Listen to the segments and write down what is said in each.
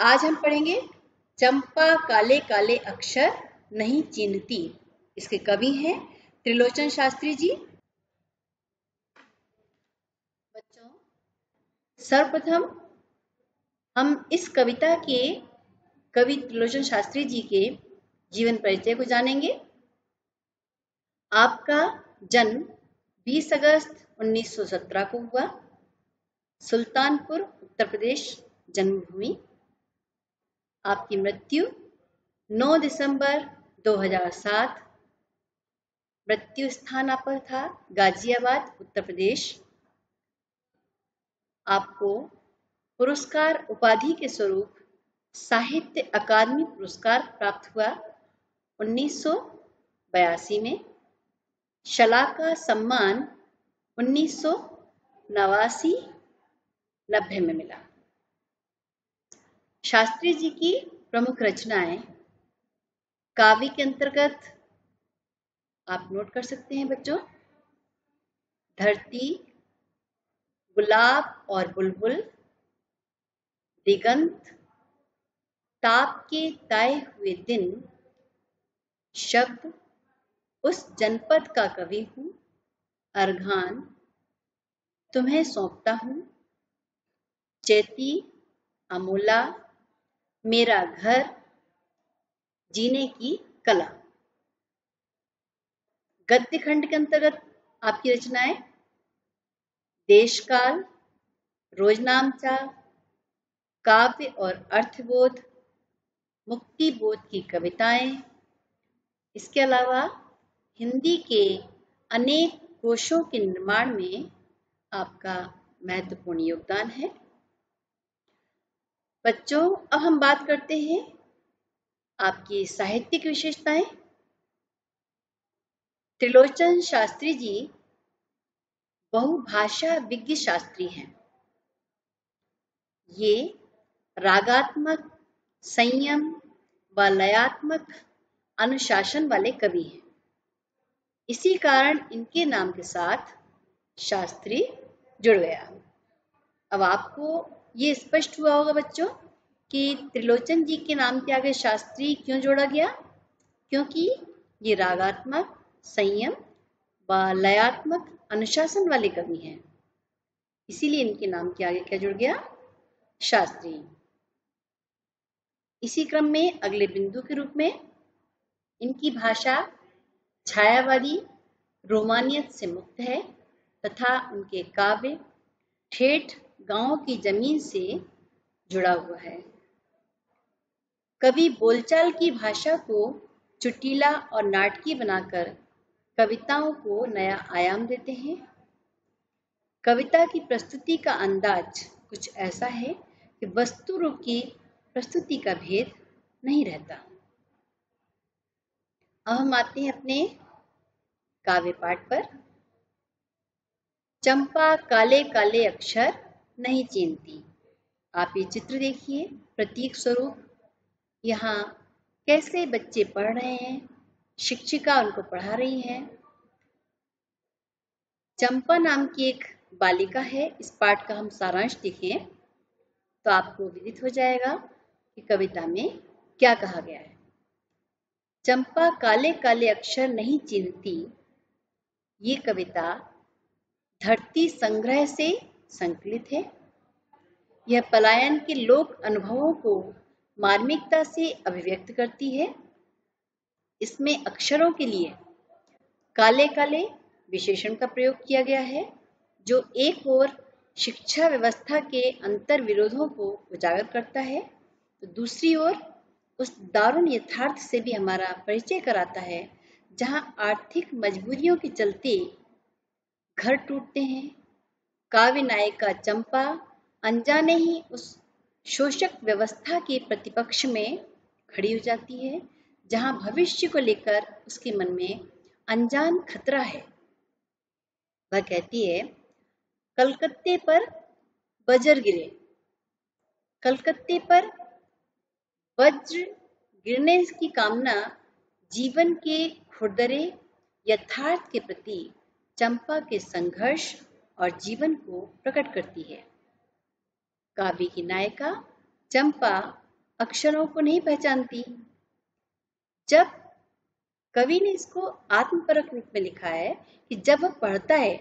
आज हम पढ़ेंगे चंपा काले काले अक्षर नहीं चिन्हती। इसके कवि हैं त्रिलोचन शास्त्री जी। बच्चों, सर्वप्रथम हम इस कविता के कवि त्रिलोचन शास्त्री जी के जीवन परिचय को जानेंगे। आपका जन्म 20 अगस्त 1917 को हुआ। सुल्तानपुर, उत्तर प्रदेश जन्मभूमि। आपकी मृत्यु 9 दिसंबर 2007। मृत्यु स्थान आपका था गाजियाबाद, उत्तर प्रदेश। आपको पुरस्कार उपाधि के स्वरूप साहित्य अकादमी पुरस्कार प्राप्त हुआ 1982 में। शलाका सम्मान 1989-90 में मिला। शास्त्री जी की प्रमुख रचनाएं काव्य के अंतर्गत आप नोट कर सकते हैं बच्चों। धरती, गुलाब और बुलबुल, दिगंत, ताप के ताए हुए दिन, शब्द, उस जनपद का कवि हूँ, अर्घान, तुम्हें सौंपता हूँ, चैती, अमूला, मेरा घर, जीने की कला। गद्य खंड के अंतर्गत आपकी रचनाएं देशकाल, रोजनामचा, काव्य और अर्थबोध, मुक्ति बोध की कविताएं। इसके अलावा हिंदी के अनेक कोशों के निर्माण में आपका महत्वपूर्ण योगदान है। बच्चों, अब हम बात करते हैं आपकी साहित्यिक विशेषताएं। त्रिलोचन शास्त्री जी बहुभाषा विज्ञ शास्त्री हैं। ये रागात्मक, संयम व लयात्मक अनुशासन वाले कवि हैं। इसी कारण इनके नाम के साथ शास्त्री जुड़ गया। अब आपको ये स्पष्ट हुआ होगा बच्चों कि त्रिलोचन जी के नाम के आगे शास्त्री क्यों जोड़ा गया, क्योंकि ये रागात्मक, संयम व लयात्मक अनुशासन वाले कवि हैं। इसीलिए इनके नाम के आगे क्या जुड़ गया, शास्त्री। इसी क्रम में अगले बिंदु के रूप में इनकी भाषा छायावादी, रोमानियत से मुक्त है तथा उनके काव्य ठेठ गांव की जमीन से जुड़ा हुआ है। कवि बोलचाल की भाषा को चुटीला और नाटकीय बनाकर कविताओं को नया आयाम देते हैं। कविता की प्रस्तुति का अंदाज कुछ ऐसा है कि वस्तु रूप की प्रस्तुति का भेद नहीं रहता। अब हम आते हैं अपने काव्य पाठ पर। चंपा काले काले अक्षर नहीं चिन्हती। आप ये चित्र देखिए, प्रतीक स्वरूप। यहाँ कैसे बच्चे पढ़ रहे हैं, शिक्षिका उनको पढ़ा रही है। चंपा नाम की एक बालिका है। इस पाठ का हम सारांश देखें तो आपको विदित हो जाएगा कि कविता में क्या कहा गया है। चंपा काले काले अक्षर नहीं चिन्हती, ये कविता धरती संग्रह से संकलित है। यह पलायन के लोक अनुभवों को मार्मिकता से अभिव्यक्त करती है। इसमें अक्षरों के लिए काले काले विशेषण का प्रयोग किया गया है, जो एक ओर शिक्षा व्यवस्था के अंतर विरोधों को उजागर करता है, तो दूसरी ओर उस दारुण यथार्थ से भी हमारा परिचय कराता है जहां आर्थिक मजबूरियों के चलते घर टूटते हैं। काव्य नायिका चंपा अनजाने ही उस शोषक व्यवस्था के प्रतिपक्ष में खड़ी हो जाती है, जहां भविष्य को लेकर उसके मन में अनजान खतरा है। वह कहती है, कलकत्ते पर वज्र गिरे, कलकत्ते पर वज्र गिरने की कामना जीवन के खुरदरे यथार्थ के प्रति चंपा के संघर्ष और जीवन को प्रकट करती है। काव्य की नायिका चंपा अक्षरों को नहीं पहचानती। जब कवि ने इसको आत्मपरक रूप में लिखा है कि जब वह पढ़ता है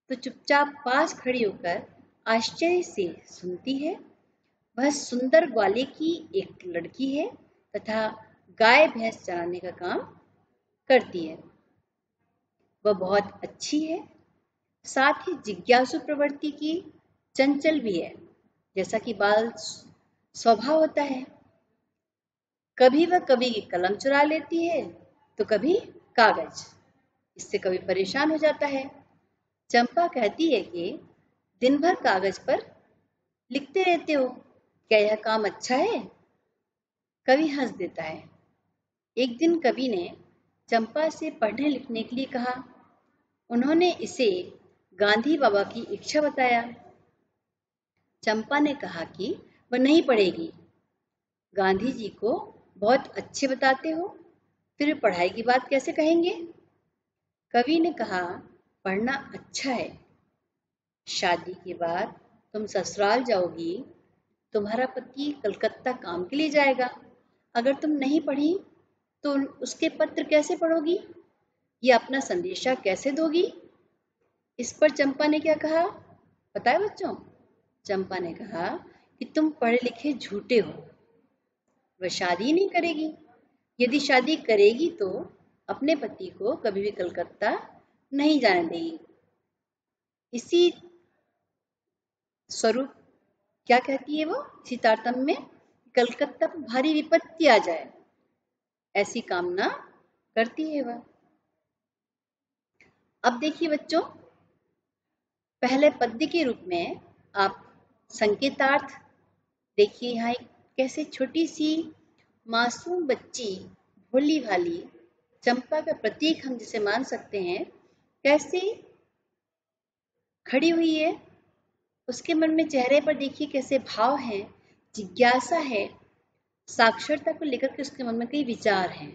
तो चुपचाप पास खड़ी होकर आश्चर्य से सुनती है। वह सुंदर ग्वाले की एक लड़की है तथा गाय भैंस चराने का काम करती है। वह बहुत अच्छी है, साथ ही जिज्ञासु प्रवृत्ति की, चंचल भी है, जैसा कि बाल स्वभाव होता है। कभी वह कवि की कलम चुरा लेती है तो कभी कागज। इससे कवि परेशान हो जाता है। चंपा कहती है कि दिन भर कागज पर लिखते रहते हो, क्या यह काम अच्छा है? कवि हंस देता है। एक दिन कवि ने चंपा से पढ़ने लिखने के लिए कहा। उन्होंने इसे गांधी बाबा की इच्छा बताया। चंपा ने कहा कि वह नहीं पढ़ेगी। गांधी जी को बहुत अच्छे बताते हो, फिर पढ़ाई की बात कैसे कहेंगे? कवि ने कहा, पढ़ना अच्छा है। शादी के बाद तुम ससुराल जाओगी, तुम्हारा पति कलकत्ता काम के लिए जाएगा। अगर तुम नहीं पढ़ी तो उसके पत्र कैसे पढ़ोगी या अपना संदेशा कैसे दोगी? इस पर चंपा ने क्या कहा पता है बच्चों? चंपा ने कहा कि तुम पढ़े लिखे झूठे हो। वह शादी नहीं करेगी। यदि शादी करेगी तो अपने पति को कभी भी कलकत्ता नहीं जाने देगी। इसी स्वरूप क्या कहती है वो, इसी तारतम्य में, कलकत्ता पर भारी विपत्ति आ जाए ऐसी कामना करती है वह। अब देखिए बच्चों, पहले पद्य के रूप में आप संकेतार्थ देखिए। यहाँ एक कैसे छोटी सी मासूम बच्ची, भोली भाली, चंपा का प्रतीक हम जिसे मान सकते हैं, कैसे खड़ी हुई है। उसके मन में, चेहरे पर देखिए कैसे भाव है, जिज्ञासा है, साक्षरता को लेकर के उसके मन में कई विचार हैं।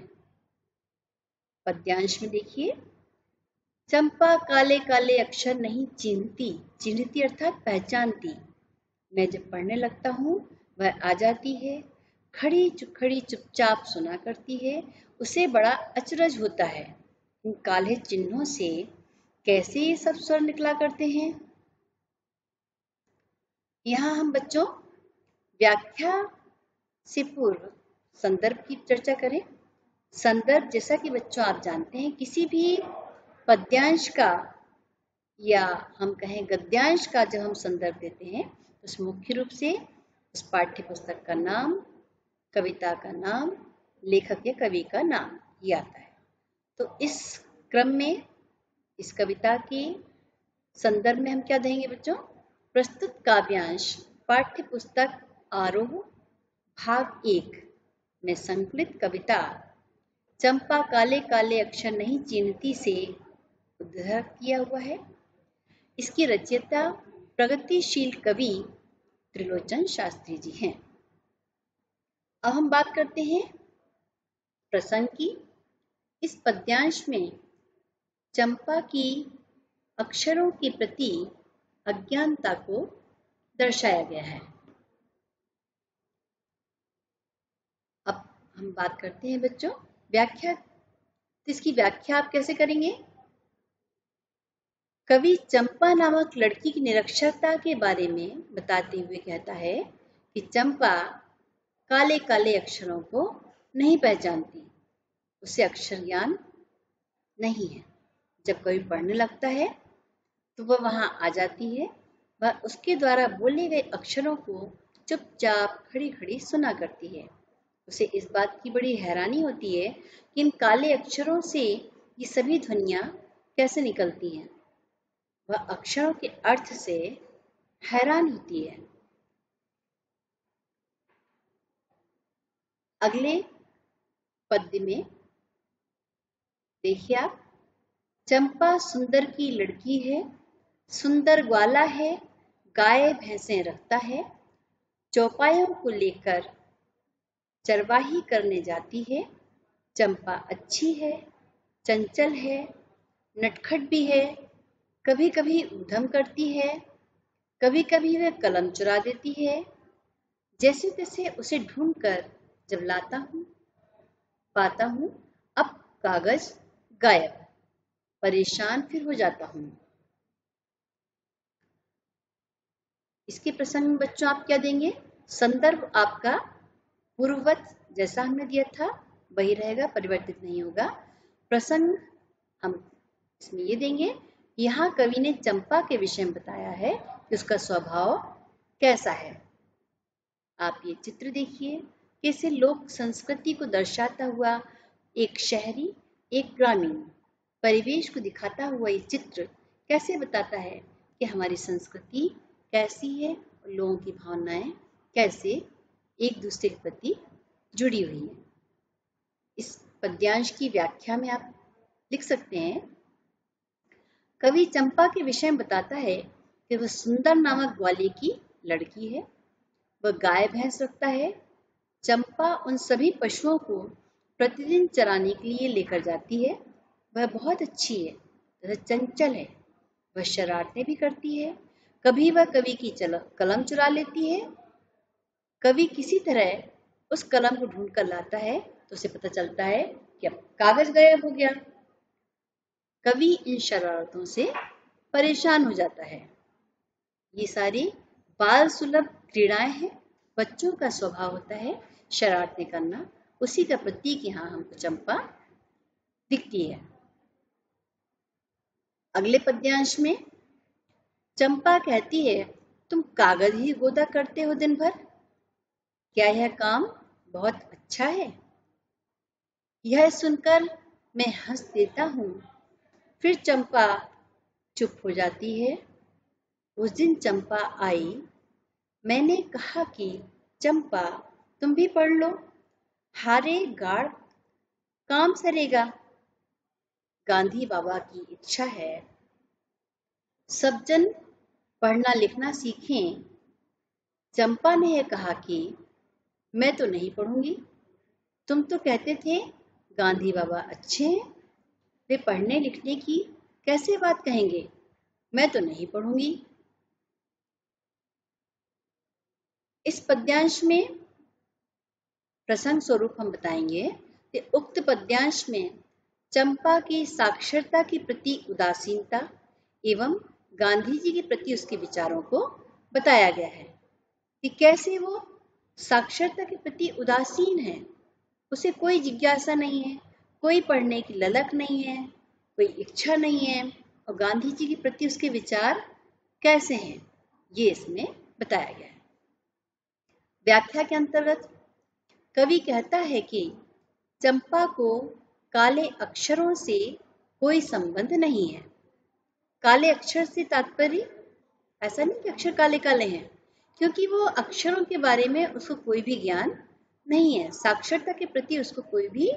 पद्यांश में देखिए, चंपा काले काले अक्षर नहीं चिन्हती। चिन्हती अर्थात पहचानती। मैं जब पढ़ने लगता हूँ वह आ जाती है, खड़ी चुपचाप सुना करती है। उसे बड़ा अचरज होता है, इन काले चिन्हों से कैसे ये सब स्वर निकला करते हैं। यहाँ हम बच्चों व्याख्या से पूर्व संदर्भ की चर्चा करें। संदर्भ, जैसा कि बच्चों आप जानते हैं, किसी भी पद्यांश का या हम कहें गद्यांश का जब हम संदर्भ देते हैं तो मुख्य रूप से उस पाठ्य पुस्तक का नाम, कविता का नाम, लेखक या कवि का नाम ये आता है। तो इस क्रम में इस कविता के संदर्भ में हम क्या देंगे बच्चों? प्रस्तुत काव्यांश पाठ्य पुस्तक आरोह भाग 1 में संकलित कविता चंपा काले काले अक्षर नहीं चिन्हती से उद्धृत किया हुआ है। इसकी रचयिता प्रगतिशील कवि त्रिलोचन शास्त्री जी हैं। अब हम बात करते हैं प्रसंग की। इस पद्यांश में चंपा की अक्षरों के प्रति अज्ञानता को दर्शाया गया है। अब हम बात करते हैं बच्चों व्याख्या। तो इसकी व्याख्या आप कैसे करेंगे? कवि चंपा नामक लड़की की निरक्षरता के बारे में बताते हुए कहता है कि चंपा काले काले अक्षरों को नहीं पहचानती, उसे अक्षर ज्ञान नहीं है। जब कवि पढ़ने लगता है तो वह वहां आ जाती है। वह उसके द्वारा बोले गए अक्षरों को चुपचाप खड़ी खड़ी सुना करती है। उसे इस बात की बड़ी हैरानी होती है कि इन काले अक्षरों से ये सभी ध्वनियां कैसे निकलती हैं। वह अक्षरों के अर्थ से हैरान होती है। अगले पद्य में देखिए आप, चंपा सुंदर की लड़की है, सुंदर ग्वाला है, गाय भैंसें रखता है, चौपायों को लेकर चरवाही करने जाती है। चंपा अच्छी है, चंचल है, नटखट भी है, कभी कभी ऊधम करती है, कभी कभी वह कलम चुरा देती है। जैसे तैसे उसे ढूंढकर जब लाता हूँ, पाता हूँ अब कागज गायब, परेशान फिर हो जाता हूँ। इसके प्रसंग में बच्चों आप क्या देंगे? संदर्भ आपका पूर्ववत जैसा हमने दिया था वही रहेगा, परिवर्तित नहीं होगा। प्रसंग हम इसमें ये देंगे, यहाँ कवि ने चंपा के विषय में बताया है कि उसका स्वभाव कैसा है। आप ये चित्र देखिए, कैसे लोक संस्कृति को दर्शाता हुआ एक शहरी एक ग्रामीण परिवेश को दिखाता हुआ ये चित्र कैसे बताता है कि हमारी संस्कृति कैसी है और लोगों की भावनाएं कैसे एक दूसरे के प्रति जुड़ी हुई है। इस पद्यांश की व्याख्या में आप लिख सकते हैं, कवि चंपा के विषय में बताता है कि वह सुंदर नामक ग्वालियर की लड़की है, वह गाय भैंस रखता है। चंपा उन सभी पशुओं को प्रतिदिन चराने के लिए लेकर जाती है। वह बहुत अच्छी है, वह चंचल है, वह शरारतें भी करती है। कभी वह कवि की कलम चुरा लेती है। कवि किसी तरह उस कलम को ढूंढ कर लाता है तो उसे पता चलता है कि अब कागज गायब हो गया। कवि इन शरारतों से परेशान हो जाता है। ये सारी बाल सुलभ क्रीड़ाएं हैं, बच्चों का स्वभाव होता है शरारतें करना, उसी का प्रतीक यहाँ हमको चंपा दिखती है। अगले पद्यांश में चंपा कहती है, तुम कागज ही गोदा करते हो दिन भर, क्या यह काम बहुत अच्छा है? यह सुनकर मैं हंस देता हूँ, फिर चंपा चुप हो जाती है। उस दिन चंपा आई, मैंने कहा कि चंपा तुम भी पढ़ लो, हारे गाड़ काम सरेगा। गांधी बाबा की इच्छा है सब जन पढ़ना लिखना सीखें। चंपा ने यह कहा कि मैं तो नहीं पढ़ूंगी, तुम तो कहते थे गांधी बाबा अच्छे हैं, वे पढ़ने लिखने की कैसे बात कहेंगे, मैं तो नहीं पढ़ूंगी। इस पद्यांश में प्रसंग स्वरूप हम बताएंगे कि उक्त पद्यांश में चंपा की साक्षरता के प्रति उदासीनता एवं गांधी जी के प्रति उसके विचारों को बताया गया है कि कैसे वो साक्षरता के प्रति उदासीन है, उसे कोई जिज्ञासा नहीं है, कोई पढ़ने की ललक नहीं है, कोई इच्छा नहीं है, और गांधी जी के प्रति उसके विचार कैसे हैं ये इसमें बताया गया है। व्याख्या के अंतर्गत कवि कहता है कि चंपा को काले अक्षरों से कोई संबंध नहीं है। काले अक्षर से तात्पर्य ऐसा नहीं कि अक्षर काले काले हैं, क्योंकि वो अक्षरों के बारे में उसको कोई भी ज्ञान नहीं है, साक्षरता के प्रति उसको कोई भी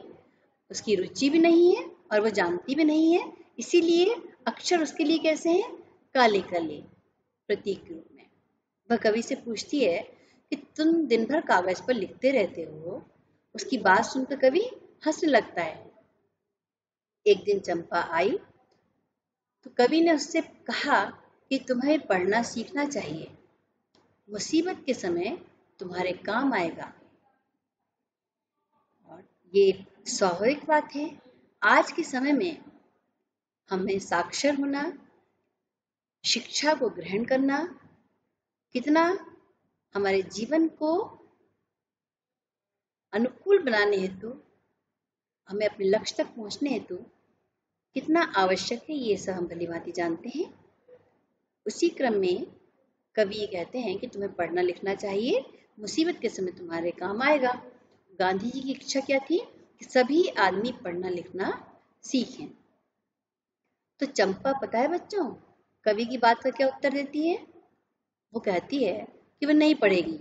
उसकी रुचि भी नहीं है और वो जानती भी नहीं है, इसीलिए अक्षर उसके लिए कैसे हैं? काले काले प्रतीक के रूप में। वह कवि से पूछती है कि तुम दिन भर कागज पर लिखते रहते हो। उसकी बात सुनकर कवि हंसने लगता है। एक दिन चंपा आई तो कवि ने उससे कहा कि तुम्हें पढ़ना सीखना चाहिए, मुसीबत के समय तुम्हारे काम आएगा। और ये स्वाभाविक बात है, आज के समय में हमें साक्षर होना, शिक्षा को ग्रहण करना कितना हमारे जीवन को अनुकूल बनाने हेतु, हमें अपने लक्ष्य तक पहुंचने हेतु कितना आवश्यक है, ये सब हम भली भांति जानते हैं। उसी क्रम में कवि ये कहते हैं कि तुम्हें पढ़ना लिखना चाहिए, मुसीबत के समय तुम्हारे काम आएगा। गांधी जी की इच्छा क्या थी कि सभी आदमी पढ़ना लिखना सीखें। तो चंपा पता है बच्चों कवि की बात का क्या उत्तर देती है? वो कहती है कि वह नहीं पढ़ेगी,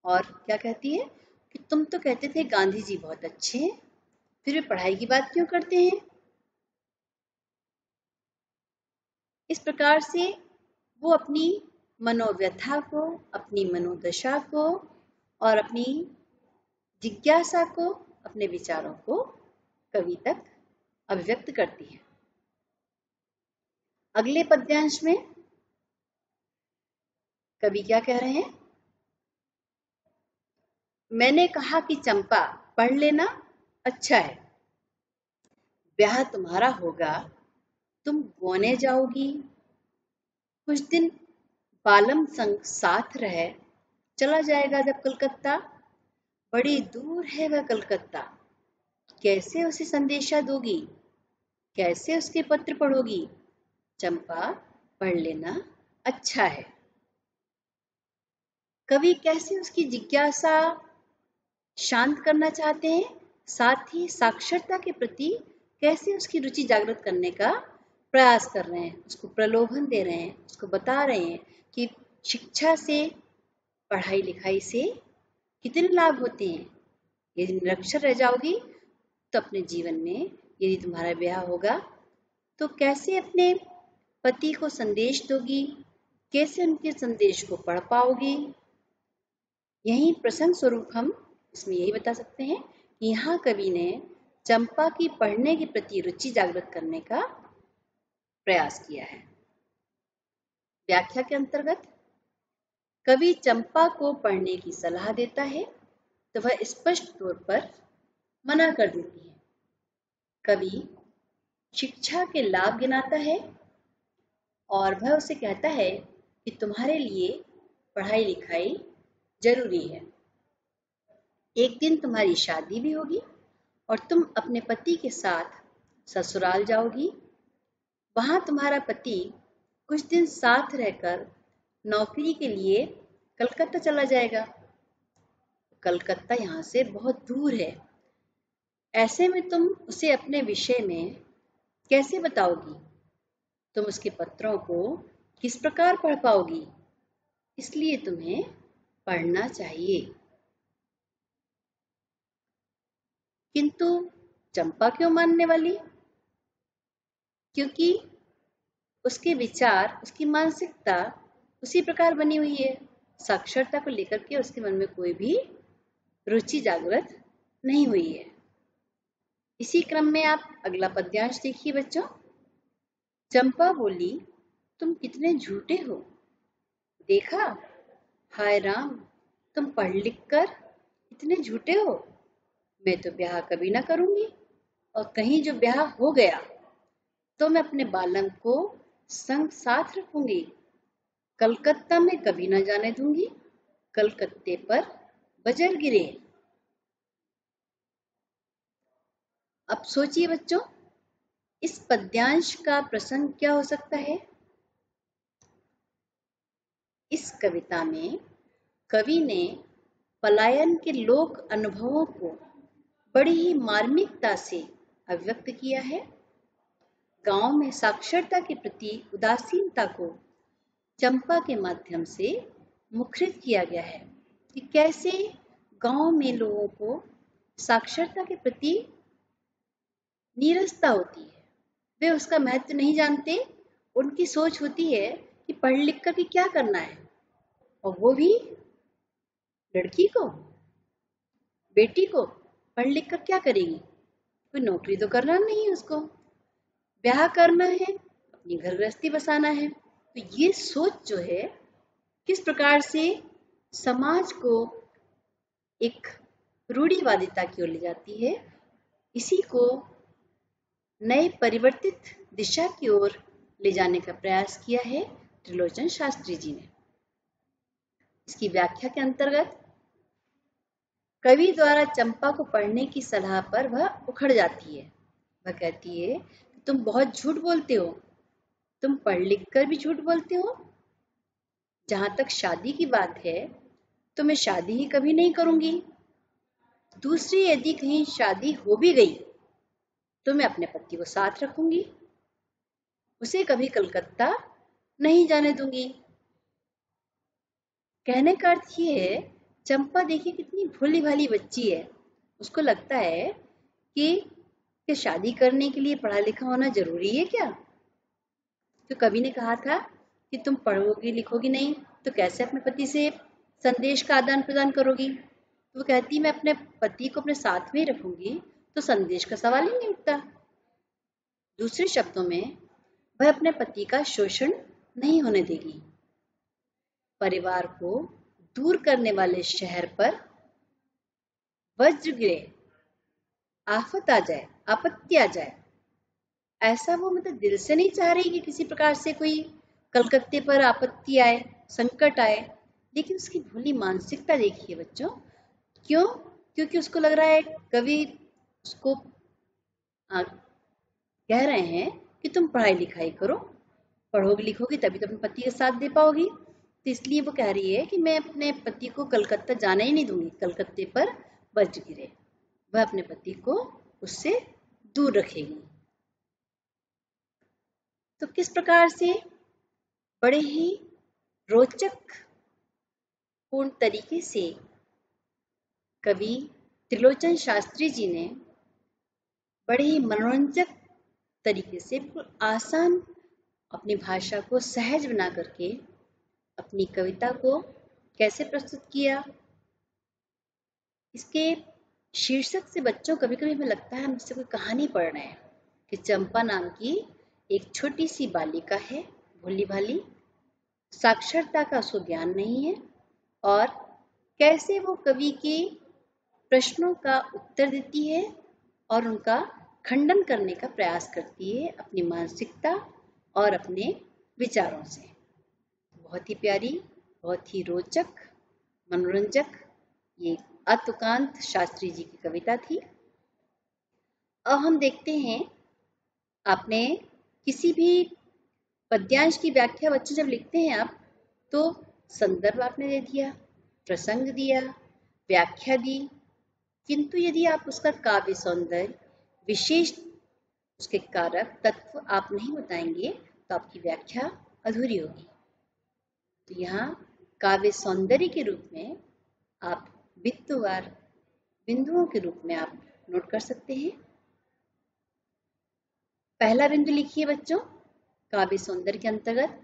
और क्या कहती है कि तुम तो कहते थे गांधी जी बहुत अच्छे हैं, फिर वे पढ़ाई की बात क्यों करते हैं? इस प्रकार से वो अपनी मनोव्यथा को, अपनी मनोदशा को और अपनी जिज्ञासा को, अपने विचारों को कवि तक अभिव्यक्त करती है। अगले पद्यांश में कवि क्या कह रहे हैं? मैंने कहा कि चंपा पढ़ लेना, अच्छा है। ब्याह तुम्हारा होगा, तुम गोने जाओगी। कुछ दिन बालम संग साथ रहे, चला जाएगा जब कलकत्ता। बड़ी दूर है वह कलकत्ता, कैसे उसे संदेशा दोगी, कैसे उसके पत्र पढ़ोगी। चंपा पढ़ लेना, अच्छा है। कवि कैसे उसकी जिज्ञासा शांत करना चाहते हैं, साथ ही साक्षरता के प्रति कैसे उसकी रुचि जागृत करने का प्रयास कर रहे हैं, उसको प्रलोभन दे रहे हैं, उसको बता रहे हैं कि शिक्षा से, पढ़ाई लिखाई से कितने लाभ होते हैं। यदि निरक्षर रह जाओगी तो अपने जीवन में, यदि तुम्हारा ब्याह होगा तो कैसे अपने पति को संदेश दोगी, कैसे उनके संदेश को पढ़ पाओगी। यही प्रसंग स्वरूप हम इसमें यही बता सकते हैं कि यहाँ कवि ने चंपा की पढ़ने के प्रति रुचि जागृत करने का प्रयास किया है। व्याख्या के अंतर्गत कवि चंपा को पढ़ने की सलाह देता है तो वह स्पष्ट तौर पर मना कर देती है। कवि शिक्षा के लाभ गिनाता है और वह उसे कहता है कि तुम्हारे लिए पढ़ाई लिखाई जरूरी है। एक दिन तुम्हारी शादी भी होगी और तुम अपने पति के साथ ससुराल जाओगी। वहां तुम्हारा पति कुछ दिन साथ रहकर नौकरी के लिए कलकत्ता चला जाएगा। कलकत्ता यहाँ से बहुत दूर है। ऐसे में तुम उसे अपने विषय में कैसे बताओगी, तुम उसके पत्रों को किस प्रकार पढ़ पाओगी। इसलिए तुम्हें पढ़ना चाहिए। किंतु चंपा क्यों मानने वाली, क्योंकि उसके विचार, उसकी मानसिकता उसी प्रकार बनी हुई है। साक्षरता को लेकर के उसके मन में कोई भी रुचि जागृत नहीं हुई है। इसी क्रम में आप अगला पद्यांश देखिए बच्चों। चंपा बोली, तुम कितने झूठे हो, देखा, हाय राम, तुम पढ़ लिख कर इतने झूठे हो। मैं तो ब्याह कभी ना करूंगी, और कहीं जो ब्याह हो गया तो मैं अपने बालम को संग साथ रखूंगी, कलकत्ता में कभी ना जाने दूंगी, कलकत्ते पर बजर गिरे। अब सोचिए बच्चों, इस पद्यांश का प्रसंग क्या हो सकता है। इस कविता में कवि ने पलायन के लोक अनुभवों को बड़ी ही मार्मिकता से अभिव्यक्त किया है। गांव में साक्षरता के प्रति उदासीनता को चंपा के माध्यम से मुखरित किया गया है कि कैसे गांव में लोगों को साक्षरता के प्रति नीरसता होती है, वे उसका महत्व नहीं जानते। उनकी सोच होती है कि पढ़ लिख कर के क्या करना है, और वो भी लड़की को, बेटी को पढ़ लिख कर क्या करेगी, कोई नौकरी तो करना नहीं है उसको, ब्याह करना है, अपनी घर गृहस्थी बसाना है। तो ये सोच जो है किस प्रकार से समाज को एक रूढ़िवादिता की ओर ले जाती है, इसी को नए परिवर्तित दिशा की ओर ले जाने का प्रयास किया है त्रिलोचन शास्त्री जी ने। इसकी व्याख्या के अंतर्गत कवि द्वारा चंपा को पढ़ने की सलाह पर वह उखड़ जाती है। वह कहती है, तुम बहुत झूठ बोलते हो, तुम पढ़ लिख कर भी झूठ बोलते हो। जहां तक शादी की बात है तो मैं शादी ही कभी नहीं करूंगी। दूसरी, यदि कहीं शादी हो भी गई तो मैं अपने पति को साथ रखूंगी, उसे कभी कलकत्ता नहीं जाने दूंगी। कहने का अर्थ ये है, चंपा देखिए कितनी भोली भाली बच्ची है। उसको लगता है कि शादी करने के लिए पढ़ा लिखा होना जरूरी है क्या। तो कवि ने कहा था कि तुम पढ़ोगी लिखोगी नहीं तो कैसे अपने पति से संदेश का आदान प्रदान करोगी। तो वो कहती, मैं अपने पति को अपने साथ में ही रखूंगी तो संदेश का सवाल ही नहीं उठता। दूसरे शब्दों में, वह अपने पति का शोषण नहीं होने देगी। परिवार को दूर करने वाले शहर पर वज्र गिरे, आफत आ जाए, आपत्ति आ जाए, ऐसा वो मतलब दिल से नहीं चाह रही कि किसी प्रकार से कोई कलकत्ते पर आपत्ति आए, संकट आए, लेकिन उसकी भोली मानसिकता देखिए बच्चों। क्यों? क्योंकि उसको लग रहा है कवि उसको कह रहे हैं कि तुम पढ़ाई लिखाई करो, पढ़ोगी लिखोगी तभी तो अपने पति के साथ दे पाओगी। तो इसलिए वो कह रही है कि मैं अपने पति को कलकत्ता जाने ही नहीं दूंगी, कलकत्ते पर वज्र गिरे, वह अपने पति को उससे दूर रखेगी। तो किस प्रकार से बड़े ही रोचक पूर्ण तरीके से कवि त्रिलोचन शास्त्री जी ने बड़े ही मनोरंजक तरीके से बिल्कुल आसान अपनी भाषा को सहज बना करके अपनी कविता को कैसे प्रस्तुत किया। इसके शीर्षक से बच्चों कभी कभी हमें लगता है हम इससे कोई कहानी पढ़ रहे हैं कि चंपा नाम की एक छोटी सी बालिका है, भोली भाली, साक्षरता का उसको ज्ञान नहीं है, और कैसे वो कवि के प्रश्नों का उत्तर देती है और उनका खंडन करने का प्रयास करती है अपनी मानसिकता और अपने विचारों से। बहुत ही प्यारी, बहुत ही रोचक, मनोरंजक ये अतुकांत शास्त्री जी की कविता थी। अब हम देखते हैं, आपने किसी भी पद्यांश की व्याख्या बच्चे जब लिखते हैं आप, तो संदर्भ आपने दे दिया, प्रसंग दिया, व्याख्या दी, किंतु यदि आप उसका काव्य सौंदर्य, विशेष उसके कारक तत्व आप नहीं बताएंगे तो आपकी व्याख्या अधूरी होगी। तो यहाँ काव्य सौंदर्य के रूप में आप बिंदुवार बिंदुओं के रूप में आप नोट कर सकते हैं। पहला बिंदु लिखिए बच्चों, काव्य सौंदर्य के अंतर्गत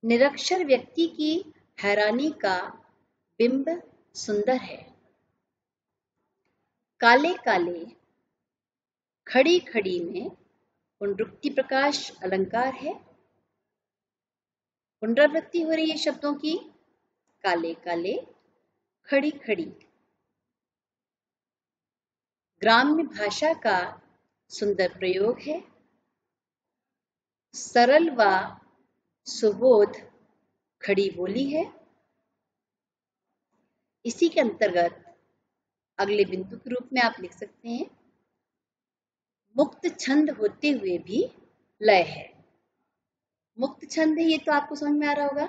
निरक्षर व्यक्ति की हैरानी का बिंब सुंदर है। काले काले खड़ी खड़ी में पुनरुक्ति प्रकाश अलंकार है। पुनरावृत्ति हो रही है शब्दों की, काले काले, खड़ी खड़ी। ग्राम्य भाषा का सुंदर प्रयोग है। सरल व सुबोध खड़ी बोली है। इसी के अंतर्गत अगले बिंदु के रूप में आप लिख सकते हैं, मुक्त छंद होते हुए भी लय है। मुक्त छंद है, ये तो आपको समझ में आ रहा होगा,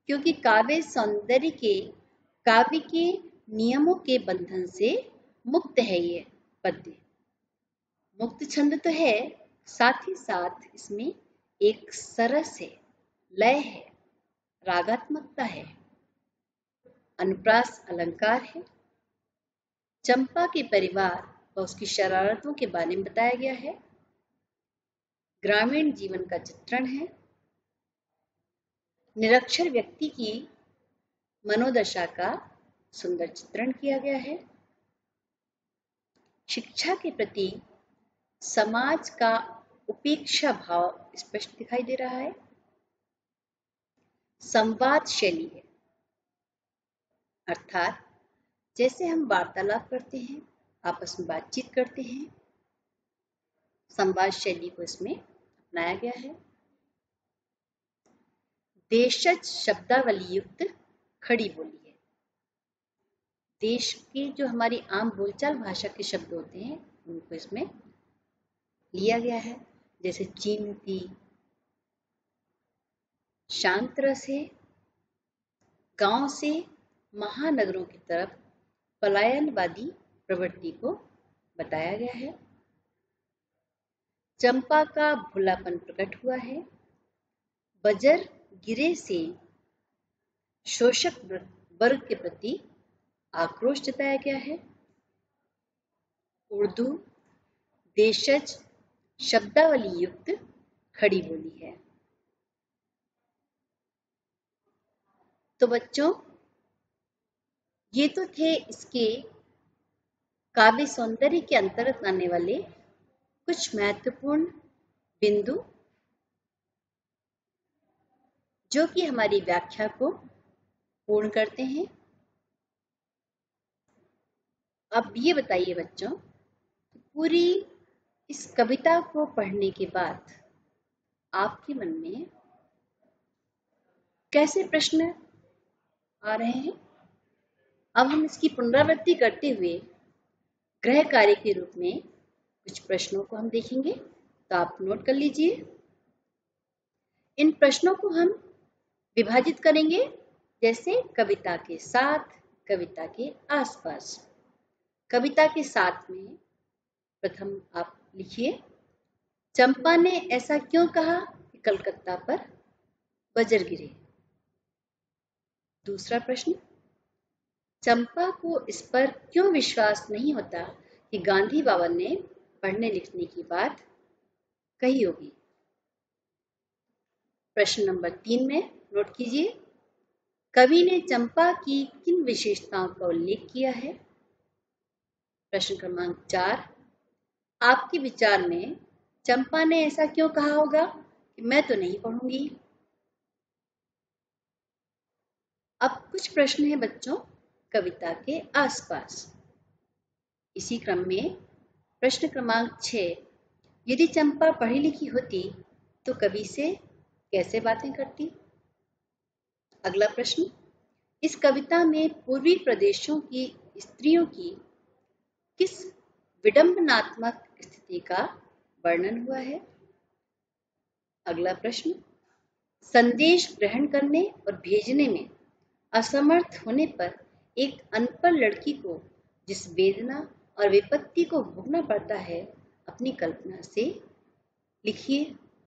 क्योंकि काव्य सौंदर्य के काव्य के नियमों के बंधन से मुक्त है ये पद्य। मुक्त छंद तो है, साथ ही साथ इसमें एक सरस है, लय है, रागात्मकता है, अनुप्रास अलंकार है। चंपा के परिवार व उसकी शरारतों के बारे में बताया गया है। ग्रामीण जीवन का चित्रण है। निरक्षर व्यक्ति की मनोदशा का सुंदर चित्रण किया गया है। शिक्षा के प्रति समाज का उपेक्षा भाव स्पष्ट दिखाई दे रहा है। संवाद शैली है, अर्थात जैसे हम वार्तालाप करते हैं, आपस में बातचीत करते हैं, संवाद शैली को इसमें अपनाया गया है। देशज शब्दावली युक्त खड़ी बोली है। देश के जो हमारी आम बोलचाल भाषा के शब्द होते हैं उनको इसमें लिया गया है, जैसे कीमती, शांत रस है। गांव से महानगरों की तरफ पलायनवादी प्रवृत्ति को बताया गया है। चंपा का भोलापन प्रकट हुआ है। बजर गिरे से शोषक वर्ग के प्रति आक्रोश जताया गया है। उर्दू देशज शब्दावली युक्त खड़ी बोली है। तो बच्चों, ये तो थे इसके काव्य सौंदर्य के अंतर्गत आने वाले कुछ महत्वपूर्ण बिंदु, जो कि हमारी व्याख्या को पूर्ण करते हैं। अब ये बताइए बच्चों, पूरी इस कविता को पढ़ने के बाद आपके मन में कैसे प्रश्न आ रहे हैं? अब हम इसकी पुनरावृत्ति करते हुए गृह कार्य के रूप में कुछ प्रश्नों को हम देखेंगे, तो आप नोट कर लीजिए। इन प्रश्नों को हम विभाजित करेंगे, जैसे कविता के साथ, कविता के आसपास। कविता के साथ में प्रथम आप लिखिए, चंपा ने ऐसा क्यों कहा कि कलकत्ता पर वज्र गिरे। दूसरा प्रश्न, चंपा को इस पर क्यों विश्वास नहीं होता कि गांधी बाबा ने पढ़ने लिखने की बात कही होगी। प्रश्न नंबर 3 में नोट कीजिए, कवि ने चंपा की किन विशेषताओं का उल्लेख किया है। प्रश्न क्रमांक 4, आपके विचार में चंपा ने ऐसा क्यों कहा होगा कि मैं तो नहीं पढ़ूंगी। अब कुछ प्रश्न हैं बच्चों कविता के आसपास। इसी क्रम में प्रश्न क्रमांक 6, यदि चंपा पढ़ी लिखी होती तो कवि से कैसे बातें करती। अगला प्रश्न, इस कविता में पूर्वी प्रदेशों की स्त्रियों की किस विडंबनात्मक स्थिति का वर्णन हुआ है। अगला प्रश्न, संदेश ग्रहण करने और भेजने में असमर्थ होने पर एक अनपढ़ लड़की को जिस वेदना और विपत्ति को भोगना पड़ता है, अपनी कल्पना से लिखिए।